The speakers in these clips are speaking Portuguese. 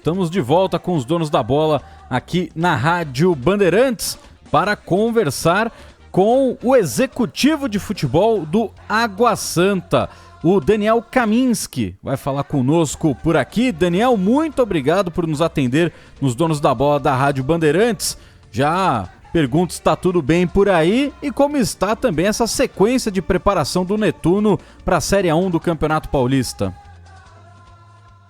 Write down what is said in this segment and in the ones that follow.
Estamos de volta com os donos da bola aqui na Rádio Bandeirantes para conversar com o executivo de futebol do Água Santa, o Daniel Kaminski. Vai falar conosco por aqui. Daniel, muito obrigado por nos atender nos donos da bola da Rádio Bandeirantes. Já pergunto se está tudo bem por aí e como está também essa sequência de preparação do Netuno para a Série A1 do Campeonato Paulista.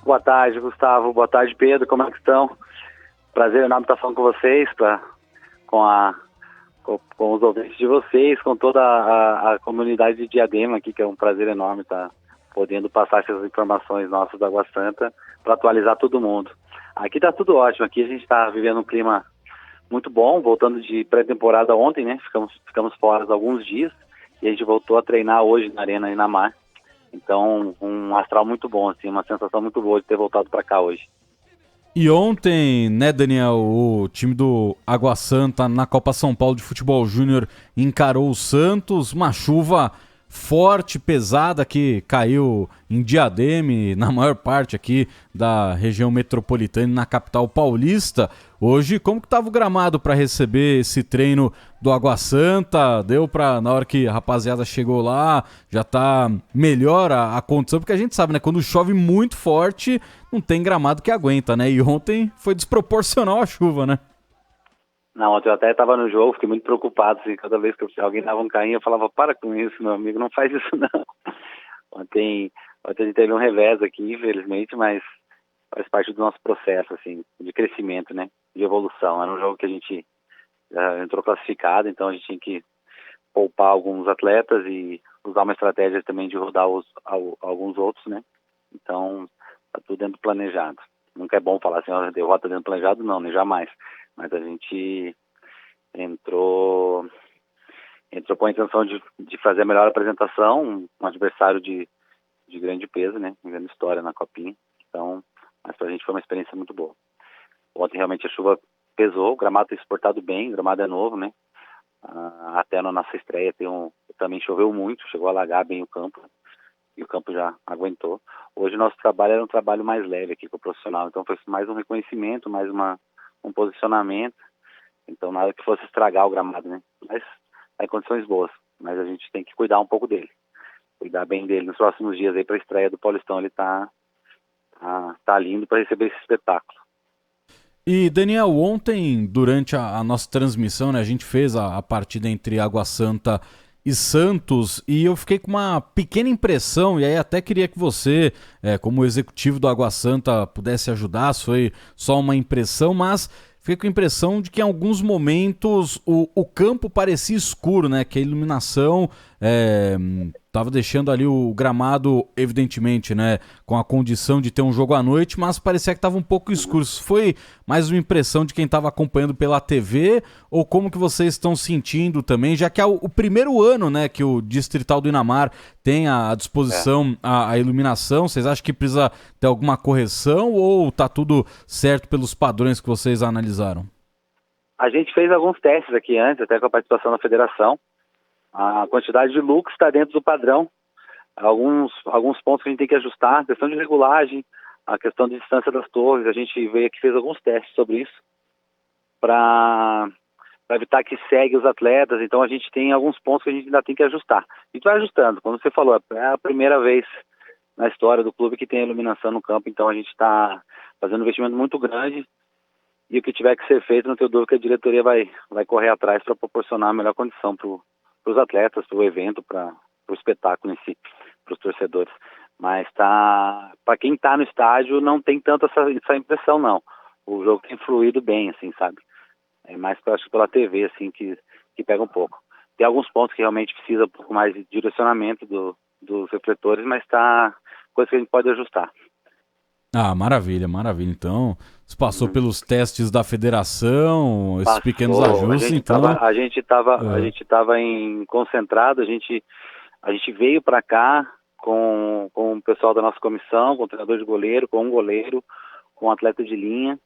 Boa tarde, Gustavo. Boa tarde, Pedro. Como é que estão? Prazer enorme estar falando com vocês, com os ouvintes de vocês, com toda a comunidade de Diadema aqui, que é um prazer enorme estar podendo passar essas informações nossas da Água Santa para atualizar todo mundo. Aqui está tudo ótimo. Aqui a gente está vivendo um clima muito bom, voltando de pré-temporada ontem, né? Ficamos fora alguns dias e a gente voltou a treinar hoje na Arena Inamar. Então, um astral muito bom, assim, uma sensação muito boa de ter voltado para cá hoje. E ontem, né, Daniel, o time do Água Santa na Copa São Paulo de Futebol Júnior encarou o Santos, uma chuva forte, pesada, que caiu em Diadema e na maior parte aqui da região metropolitana, na capital paulista. Hoje, como que estava o gramado para receber esse treino do Água Santa? Deu para, na hora que a rapaziada chegou lá, já tá melhor a condição, porque a gente sabe, né, quando chove muito forte, não tem gramado que aguenta, né? E ontem foi desproporcional a chuva, né? Não, ontem eu até estava no jogo, fiquei muito preocupado, assim, cada vez que alguém dava um carrinho, eu falava, para com isso, meu amigo, não faz isso não. Ontem a gente teve um revés aqui, infelizmente, mas faz parte do nosso processo, assim, de crescimento, né, de evolução. Era um jogo que a gente já entrou classificado, então a gente tinha que poupar alguns atletas e usar uma estratégia também de rodar alguns outros, né, então tá tudo dentro do planejado. Nunca é bom falar assim, ó, derrota dentro do planejado, não, nem jamais. Mas a gente entrou com a intenção de fazer a melhor apresentação, um adversário de grande peso, né? Grande história na Copinha. Então, mas pra gente foi uma experiência muito boa. Ontem realmente a chuva pesou, o gramado tem se portado bem, o gramado é novo, né? Até na nossa estreia também choveu muito, chegou a alagar bem o campo, e o campo já aguentou. Hoje o nosso trabalho era um trabalho mais leve aqui com o profissional, então foi mais um reconhecimento, mais um posicionamento, então nada que fosse estragar o gramado, né? Mas tá em condições boas, mas a gente tem que cuidar um pouco dele, cuidar bem dele nos próximos dias aí para a estreia do Paulistão. Ele tá lindo para receber esse espetáculo. E Daniel, ontem durante a nossa transmissão, né, a gente fez a partida entre Água Santa e Santos, e eu fiquei com uma pequena impressão, e aí até queria que você, como executivo do Água Santa, pudesse ajudar, se foi só uma impressão, mas fiquei com a impressão de que em alguns momentos o campo parecia escuro, né, que a iluminação estava deixando ali o gramado, evidentemente, né, com a condição de ter um jogo à noite, mas parecia que estava um pouco escuro. Isso foi mais uma impressão de quem estava acompanhando pela TV, ou como que vocês estão sentindo também, já que é o primeiro ano, né, que o Distrital do Inamar tem à disposição a iluminação? Vocês acham que precisa ter alguma correção ou tá tudo certo pelos padrões que vocês analisaram? A gente fez alguns testes aqui antes, até com a participação da federação. A quantidade de lux está dentro do padrão. Alguns pontos que a gente tem que ajustar, a questão de regulagem, a questão de distância das torres, a gente veio aqui e fez alguns testes sobre isso para evitar que segue os atletas. Então a gente tem alguns pontos que a gente ainda tem que ajustar. E vai ajustando, como você falou, é a primeira vez na história do clube que tem iluminação no campo, então a gente está fazendo um investimento muito grande, e o que tiver que ser feito, não tenho dúvida que a diretoria vai correr atrás para proporcionar a melhor condição para os atletas, para o evento, para o espetáculo em si, para os torcedores. Mas para quem está no estádio não tem tanto essa impressão, não. O jogo tem fluído bem, assim, sabe? É mais, acho, pela TV, assim, que pega um pouco. Tem alguns pontos que realmente precisa um pouco mais de direcionamento dos refletores, mas coisa que a gente pode ajustar. Ah, maravilha, maravilha. Então, você passou pelos testes da federação, esses pequenos ajustes, então... A gente tava concentrado, a gente veio para cá com o pessoal da nossa comissão, com o treinador de goleiro, com um goleiro, com um atleta de linha,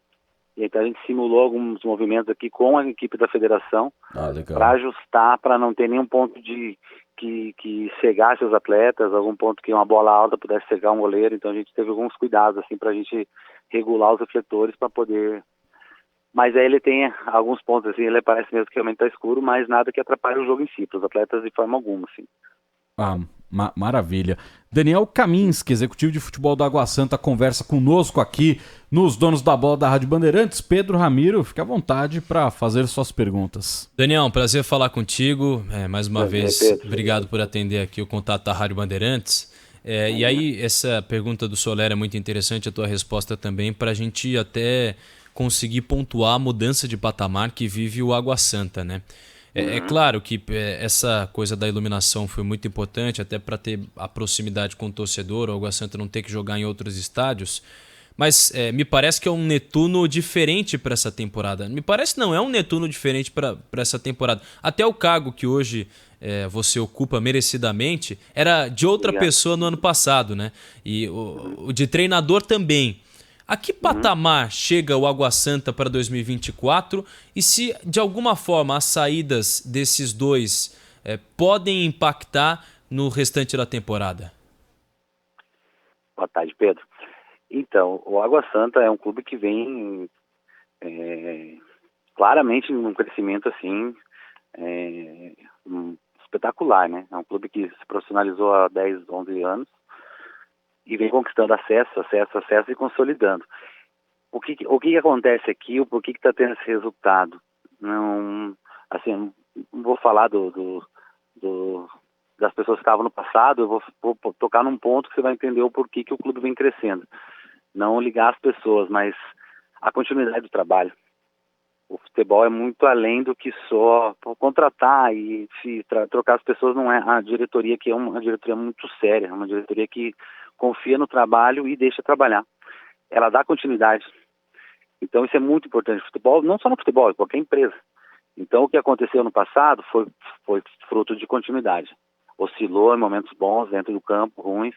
e então a gente simulou alguns movimentos aqui com a equipe da federação para ajustar, para não ter nenhum ponto que cegasse os atletas, algum ponto que uma bola alta pudesse cegar um goleiro. Então a gente teve alguns cuidados assim para a gente regular os refletores para poder... Mas aí ele tem alguns pontos, assim, ele parece mesmo que realmente está escuro, mas nada que atrapalhe o jogo em si, para os atletas de forma alguma, assim. Ah, maravilha. Daniel Kaminski, executivo de futebol do Água Santa, conversa conosco aqui nos Donos da Bola da Rádio Bandeirantes. Pedro Ramiro, fique à vontade para fazer suas perguntas. Daniel, um prazer falar contigo. Mais uma vez, Pedro. obrigado por atender aqui o contato da Rádio Bandeirantes. E aí, essa pergunta do Soler é muito interessante, a tua resposta também, para a gente até conseguir pontuar a mudança de patamar que vive o Água Santa, né? É claro que essa coisa da iluminação foi muito importante, até para ter a proximidade com o torcedor, o Água Santa não ter que jogar em outros estádios, mas me parece que é um Netuno diferente para essa temporada. Me parece não, é um Netuno diferente para essa temporada. Até o cargo que hoje você ocupa merecidamente era de outra pessoa no ano passado, né? E o de treinador também. A que patamar chega o Água Santa para 2024 e se de alguma forma as saídas desses dois podem impactar no restante da temporada? Boa tarde, Pedro. Então, o Água Santa é um clube que vem claramente num crescimento assim espetacular, né? É um clube que se profissionalizou há 10, 11 anos e vem conquistando acesso e consolidando. O que acontece aqui, o porquê que está tendo esse resultado? Não, assim, não vou falar das pessoas que estavam no passado, eu vou tocar num ponto que você vai entender o porquê que o clube vem crescendo. Não ligar as pessoas, mas a continuidade do trabalho. O futebol é muito além do que só contratar e trocar as pessoas. Não é a diretoria, que é uma diretoria muito séria, é uma diretoria que confia no trabalho e deixa trabalhar. Ela dá continuidade. Então isso é muito importante no futebol, não só no futebol, em qualquer empresa. Então o que aconteceu no passado foi fruto de continuidade. Oscilou em momentos bons dentro do campo, ruins,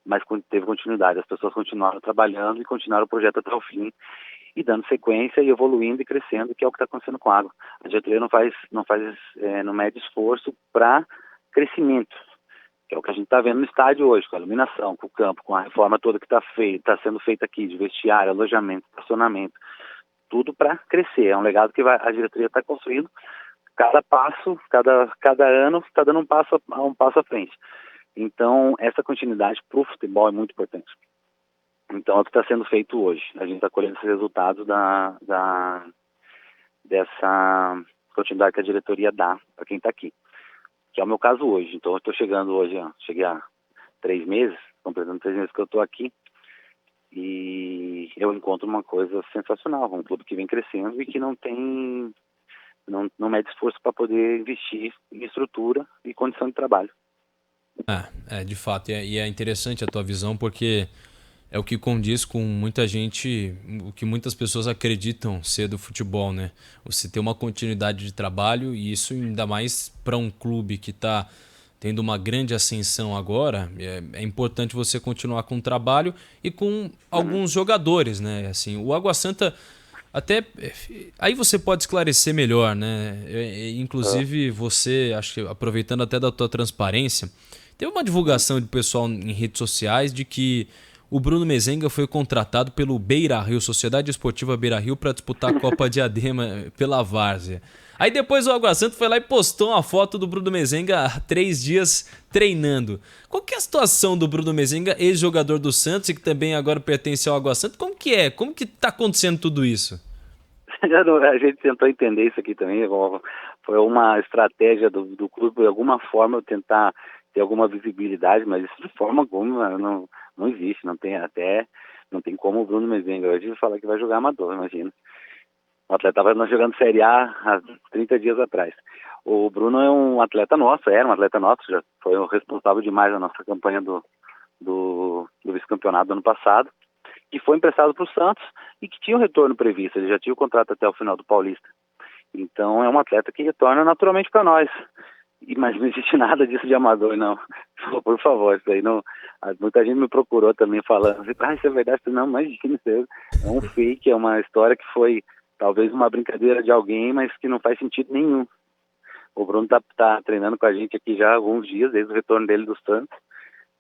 mas teve continuidade. As pessoas continuaram trabalhando e continuaram o projeto até o fim e dando sequência e evoluindo e crescendo, que é o que está acontecendo com a água. A diretoria não mede esforço para crescimento, que é o que a gente está vendo no estádio hoje, com a iluminação, com o campo, com a reforma toda que está sendo feita aqui, de vestiário, alojamento, estacionamento, tudo para crescer. É um legado que a diretoria está construindo. Cada passo, cada ano está dando um passo à frente. Então, essa continuidade para o futebol é muito importante. Então, é o que está sendo feito hoje. A gente está colhendo esses resultados dessa continuidade que a diretoria dá para quem está aqui, que é o meu caso hoje. Então, eu estou chegando hoje, cheguei há 3 meses, completando 3 meses que eu estou aqui, e eu encontro uma coisa sensacional, um clube que vem crescendo e que não mede esforço para poder investir em estrutura e condição de trabalho. De fato, e é interessante a tua visão, porque é o que condiz com muita gente, o que muitas pessoas acreditam ser do futebol, né? Você ter uma continuidade de trabalho, e isso ainda mais para um clube que está tendo uma grande ascensão agora, é importante você continuar com o trabalho e com alguns jogadores, né? Assim, o Água Santa, até aí você pode esclarecer melhor, né? Inclusive você, acho que aproveitando até da tua transparência, teve uma divulgação de pessoal em redes sociais de que o Bruno Mezenga foi contratado pelo Beira-Rio, Sociedade Esportiva Beira-Rio, para disputar a Copa Diadema pela Várzea. Aí depois o Água Santa foi lá e postou uma foto do Bruno Mezenga há 3 dias treinando. Qual que é a situação do Bruno Mezenga, ex-jogador do Santos e que também agora pertence ao Água Santa? Como que é? Como que tá acontecendo tudo isso? A gente tentou entender isso aqui também. Foi uma estratégia do clube, de alguma forma, tentar ter alguma visibilidade, mas isso de forma alguma não existe. Não tem como o Bruno Mezenga hoje falar que vai jogar amador, imagina. O atleta estava jogando Série A há 30 dias atrás. O Bruno é um atleta nosso, era um atleta nosso, já foi o responsável demais da nossa campanha do vice-campeonato do ano passado, que foi emprestado para o Santos e que tinha o retorno previsto. Ele já tinha o contrato até o final do Paulista. Então é um atleta que retorna naturalmente para nós. Mas não existe nada disso de amador, não. Por favor, isso aí não. Muita gente me procurou também falando assim, isso é verdade? Não, imagina, isso é um fake, é uma história que foi talvez uma brincadeira de alguém, mas que não faz sentido nenhum. O Bruno tá treinando com a gente aqui já há alguns dias, desde o retorno dele do Santos,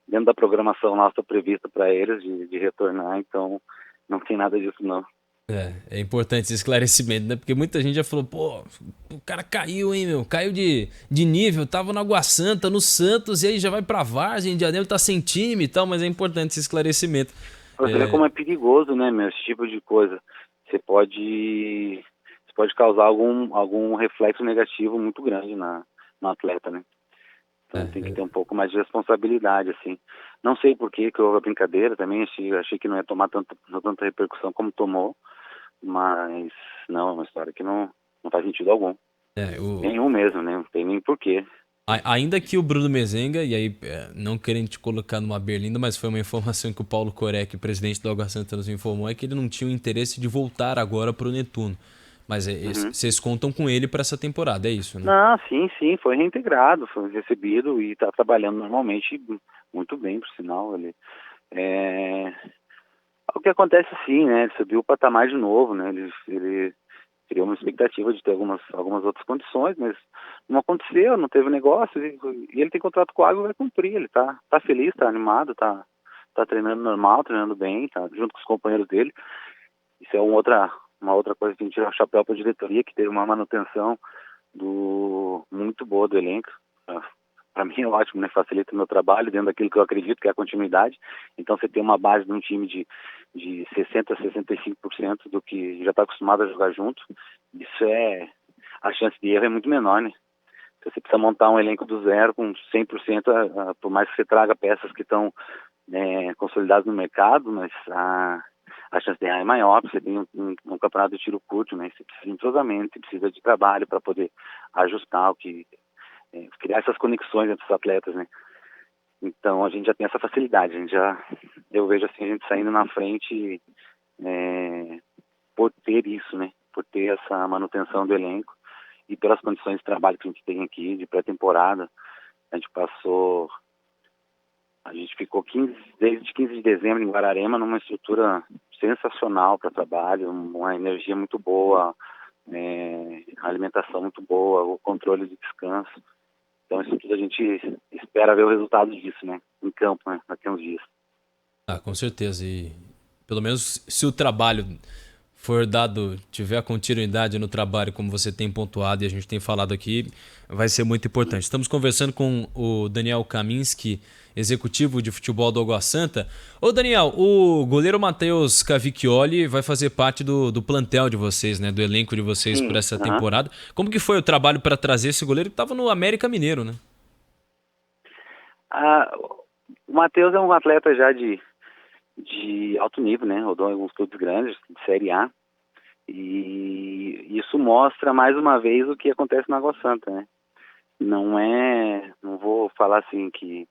dentro da programação nossa prevista para eles de retornar. Então Não tem nada disso, não. É importante esse esclarecimento, né? Porque muita gente já falou, pô, o cara caiu, hein, meu? Caiu de nível, tava no Água Santa, no Santos, e aí já vai pra Várzea, em Janeiro tá sem time e tal, mas é importante esse esclarecimento. Você vê como é perigoso, né, meu, esse tipo de coisa. Você pode causar algum reflexo negativo muito grande no atleta, né? Então tem que ter um pouco mais de responsabilidade, assim. Não sei por que houve a brincadeira também, achei que não ia tomar tanta repercussão como tomou, mas não, é uma história que não faz sentido algum. Nenhum mesmo, né? Não tem nem porquê. Ainda que o Bruno Mezenga, e aí não querendo te colocar numa berlinda, mas foi uma informação que o Paulo Corec, presidente do Água Santa, nos informou, é que ele não tinha o interesse de voltar agora para o Netuno. Mas vocês contam com ele para essa temporada, é isso, né? Não, sim, foi reintegrado, foi recebido e está trabalhando normalmente, muito bem, por sinal. O que acontece sim, né? Ele subiu o patamar de novo, né? Ele criou uma expectativa de ter algumas outras condições, mas não aconteceu, não teve negócio, e ele tem contrato com o Água e vai cumprir. Ele tá feliz, tá animado, tá treinando normal, treinando bem, tá junto com os companheiros dele. Isso é uma outra coisa que a gente tira o chapéu para a diretoria, que teve uma manutenção muito boa do elenco. Para mim é ótimo, né? Facilita o meu trabalho dentro daquilo que eu acredito que é a continuidade. Então você tem uma base de um time de 60% a 65% do que já está acostumado a jogar junto. Isso a chance de erro é muito menor, né? Você precisa montar um elenco do zero com 100%, por mais que você traga peças que estão consolidadas no mercado, mas a chance de errar é maior, porque você tem um campeonato de tiro curto, né? Você precisa de entrosamento, você precisa de trabalho para poder ajustar criar essas conexões entre os atletas, né? Então a gente já tem essa facilidade, eu vejo assim a gente saindo na frente por ter isso, né? Por ter essa manutenção do elenco e pelas condições de trabalho que a gente tem aqui de pré-temporada. A gente ficou desde 15 de dezembro em Guararema numa estrutura sensacional para trabalho, uma energia muito boa, a alimentação muito boa, o controle de descanso. Então isso tudo a gente espera ver o resultado disso, né? Em campo, né? Daqui a uns dias. Com certeza. E pelo menos se o trabalho for dado, tiver a continuidade no trabalho, como você tem pontuado e a gente tem falado aqui, vai ser muito importante. Estamos conversando com o Daniel Kaminski, executivo de futebol do Água Santa. Ô Daniel, o goleiro Matheus Cavicchioli vai fazer parte do plantel de vocês, né? Do elenco de vocês por essa temporada. Como que foi o trabalho para trazer esse goleiro que estava no América Mineiro, né? O Matheus é um atleta já de alto nível, né? Rodou em alguns clubes grandes, de Série A. E isso mostra mais uma vez o que acontece na Água Santa, né? Não vou falar assim que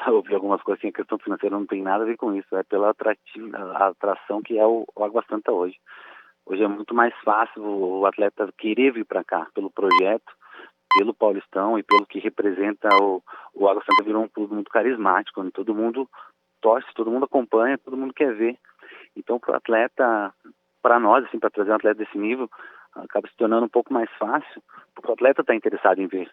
ouvi algumas coisas assim, a questão financeira não tem nada a ver com isso, é pela atração que é o Água Santa hoje. Hoje é muito mais fácil o atleta querer vir para cá, pelo projeto, pelo Paulistão e pelo que representa o Água Santa. Virou um clube muito carismático, onde todo mundo torce, todo mundo acompanha, todo mundo quer ver. Então, para o atleta, para nós, assim, para trazer um atleta desse nível, acaba se tornando um pouco mais fácil, porque o atleta está interessado em ver.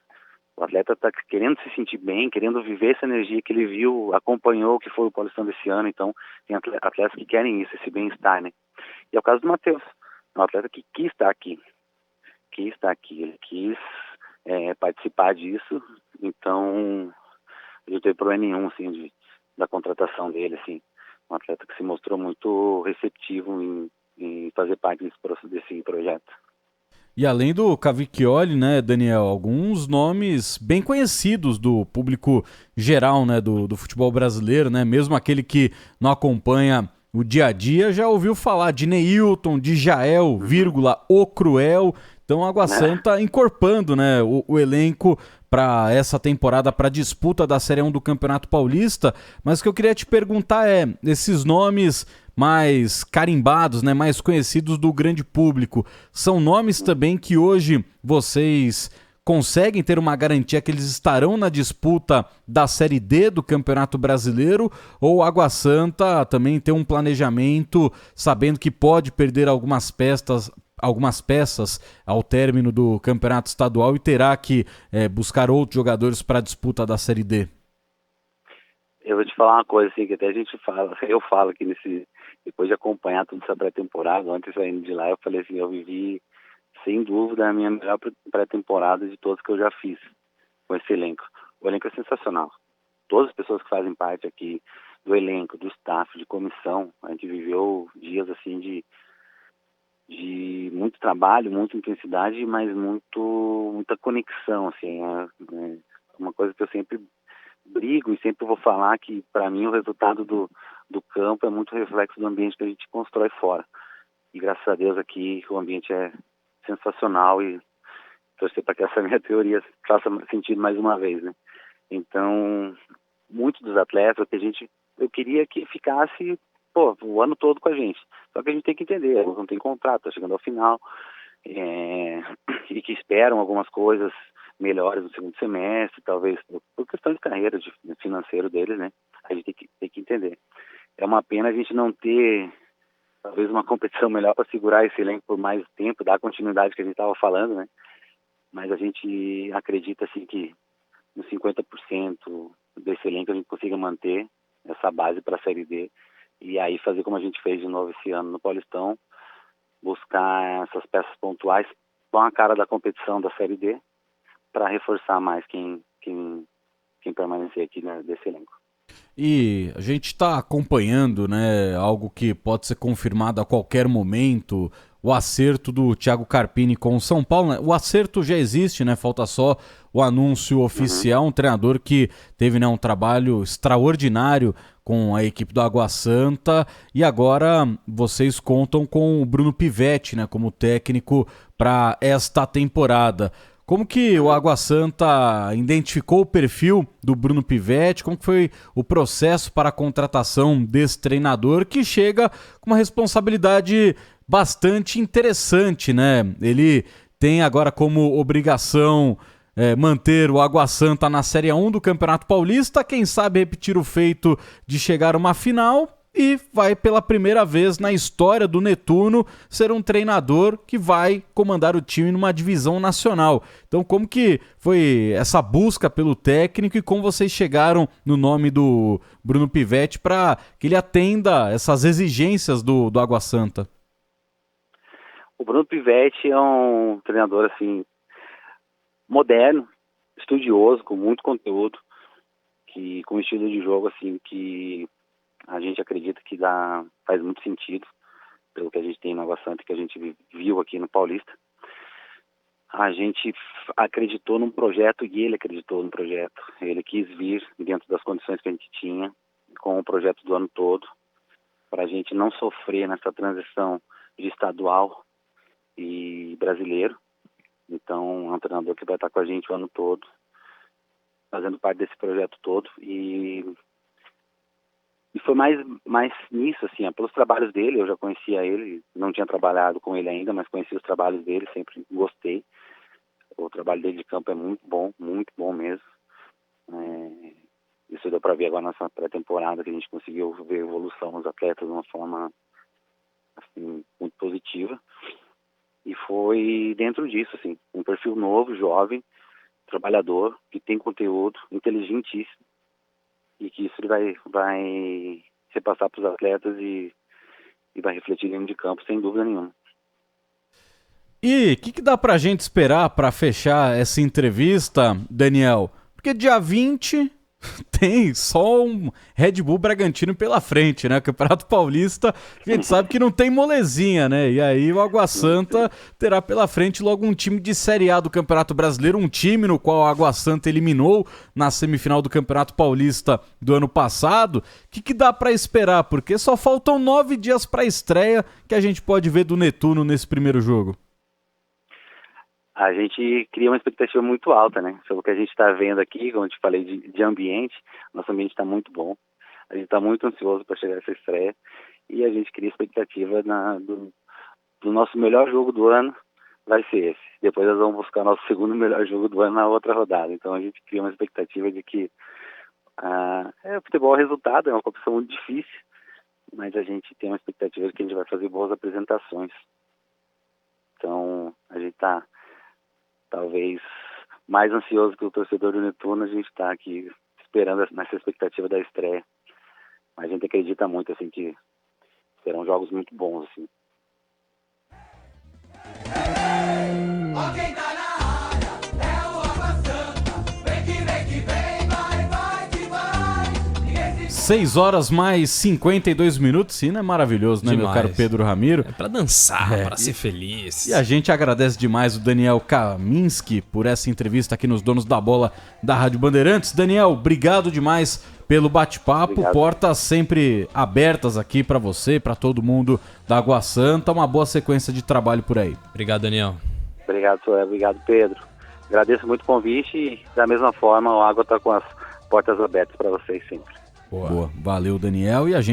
O atleta está querendo se sentir bem, querendo viver essa energia que ele viu, acompanhou, que foi o Paulistão desse ano. Então, tem atletas que querem isso, esse bem-estar, né? E é o caso do Matheus, é um atleta que quis estar aqui. Ele quis participar disso, então não teve problema nenhum, assim, da contratação dele, assim. Um atleta que se mostrou muito receptivo em fazer parte desse projeto. E além do Cavicchioli, né, Daniel, alguns nomes bem conhecidos do público geral, né, do futebol brasileiro, né, mesmo aquele que não acompanha o dia a dia, já ouviu falar de Neilton, de Jael, o Cruel. Então a Água Santa encorpando, né, o elenco para essa temporada, para a disputa da Série 1 do Campeonato Paulista. Mas o que eu queria te perguntar esses nomes mais carimbados, né, mais conhecidos do grande público, são nomes também que hoje vocês conseguem ter uma garantia que eles estarão na disputa da Série D do Campeonato Brasileiro, ou Água Santa também tem um planejamento sabendo que pode perder algumas peças ao término do Campeonato Estadual e terá que buscar outros jogadores para a disputa da Série D? Eu vou te falar uma coisa assim, que até eu falo aqui depois de acompanhar toda essa pré-temporada, antes saindo de lá, eu falei assim, eu vivi, sem dúvida, a minha melhor pré-temporada de todas que eu já fiz com esse elenco. O elenco é sensacional. Todas as pessoas que fazem parte aqui do elenco, do staff, de comissão, a gente viveu dias assim de muito trabalho, muita intensidade, mas muita conexão, assim, é uma coisa que eu sempre brigo e sempre vou falar que, para mim, o resultado do campo é muito reflexo do ambiente que a gente constrói fora. E, graças a Deus, aqui o ambiente é sensacional e torcer para que essa minha teoria faça sentido mais uma vez, né? Então, muitos dos atletas eu queria que ficasse o ano todo com a gente. Só que a gente tem que entender, eles não têm contrato, tá chegando ao final, e que esperam algumas coisas melhores no segundo semestre, talvez por questão de carreira, de financeiro deles, né? A gente tem que entender. É uma pena a gente não ter, talvez, uma competição melhor para segurar esse elenco por mais tempo, dar a continuidade que a gente estava falando, né? Mas a gente acredita, assim, que nos 50% desse elenco a gente consiga manter essa base para a Série D e aí fazer como a gente fez de novo esse ano no Paulistão, buscar essas peças pontuais com a cara da competição da Série D para reforçar mais quem permanecer aqui, né, desse elenco. E a gente está acompanhando, né, algo que pode ser confirmado a qualquer momento, o acerto do Thiago Carpini com o São Paulo, né? O acerto já existe, né? Falta só o anúncio oficial. Um treinador que teve, né, um trabalho extraordinário com a equipe do Água Santa e agora vocês contam com o Bruno Pivetti, né, como técnico para esta temporada. Como que o Água Santa identificou o perfil do Bruno Pivetti? Como que foi o processo para a contratação desse treinador que chega com uma responsabilidade bastante interessante, né? Ele tem agora como obrigação manter o Água Santa na Série 1 do Campeonato Paulista, quem sabe repetir o feito de chegar a uma final e vai pela primeira vez na história do Netuno ser um treinador que vai comandar o time numa divisão nacional. Então como que foi essa busca pelo técnico e como vocês chegaram no nome do Bruno Pivetti para que ele atenda essas exigências do Água Santa? O Bruno Pivetti é um treinador assim moderno, estudioso, com muito conteúdo, que com um estilo de jogo assim que a gente acredita que faz muito sentido pelo que a gente tem no Água Santa, que a gente viu aqui no Paulista. A gente acreditou num projeto e ele acreditou no projeto. Ele quis vir dentro das condições que a gente tinha, com o projeto do ano todo, para a gente não sofrer nessa transição de estadual e brasileiro. Então, é um treinador que vai estar com a gente o ano todo, fazendo parte desse projeto todo. E foi mais nisso, assim, pelos trabalhos dele. Eu já conhecia ele, não tinha trabalhado com ele ainda, mas conhecia os trabalhos dele, sempre gostei. O trabalho dele de campo é muito bom mesmo. Isso deu para ver agora nessa pré-temporada, que a gente conseguiu ver evolução nos atletas de uma forma assim, muito positiva. E foi dentro disso, assim, um perfil novo, jovem, trabalhador, que tem conteúdo, inteligentíssimo, e que isso ele vai repassar para os atletas e vai refletir dentro de campo, sem dúvida nenhuma. E o que dá pra gente esperar para fechar essa entrevista, Daniel? Porque dia 20 tem só um Red Bull Bragantino pela frente, né? O Campeonato Paulista, a gente sabe que não tem molezinha, né? E aí o Água Santa terá pela frente logo um time de Série A do Campeonato Brasileiro, um time no qual o Água Santa eliminou na semifinal do Campeonato Paulista do ano passado. O que dá pra esperar? Porque só faltam 9 dias pra estreia que a gente pode ver do Netuno nesse primeiro jogo. A gente cria uma expectativa muito alta, né? Sobre o que a gente está vendo aqui, como eu te falei, de ambiente. Nosso ambiente está muito bom. A gente está muito ansioso para chegar a essa estreia. E a gente cria expectativa do nosso melhor jogo do ano, vai ser esse. Depois nós vamos buscar nosso segundo melhor jogo do ano na outra rodada. Então a gente cria uma expectativa de que o futebol é resultado, é uma competição muito difícil, mas a gente tem uma expectativa de que a gente vai fazer boas apresentações. Então a gente está talvez mais ansioso que o torcedor do Netuno. A gente está aqui esperando nessa expectativa da estreia. Mas a gente acredita muito assim que serão jogos muito bons, assim. Alguém tá na área, é o Água Santa. Vem que vem, vai que vai. 6 horas mais 52 minutos, sim, é maravilhoso, né, Demais. meu caro Pedro Ramiro? É pra dançar, pra ser feliz. E a gente agradece demais o Daniel Kaminski por essa entrevista aqui nos Donos da Bola da Rádio Bandeirantes. Daniel, obrigado demais pelo bate-papo. Obrigado. Portas sempre abertas aqui pra você, pra todo mundo da Água Santa. Uma boa sequência de trabalho por aí. Obrigado, Daniel. Obrigado, Soé. Obrigado, Pedro. Agradeço muito o convite e, da mesma forma, o Água está com as portas abertas para vocês sempre. Boa. Valeu, Daniel. E a gente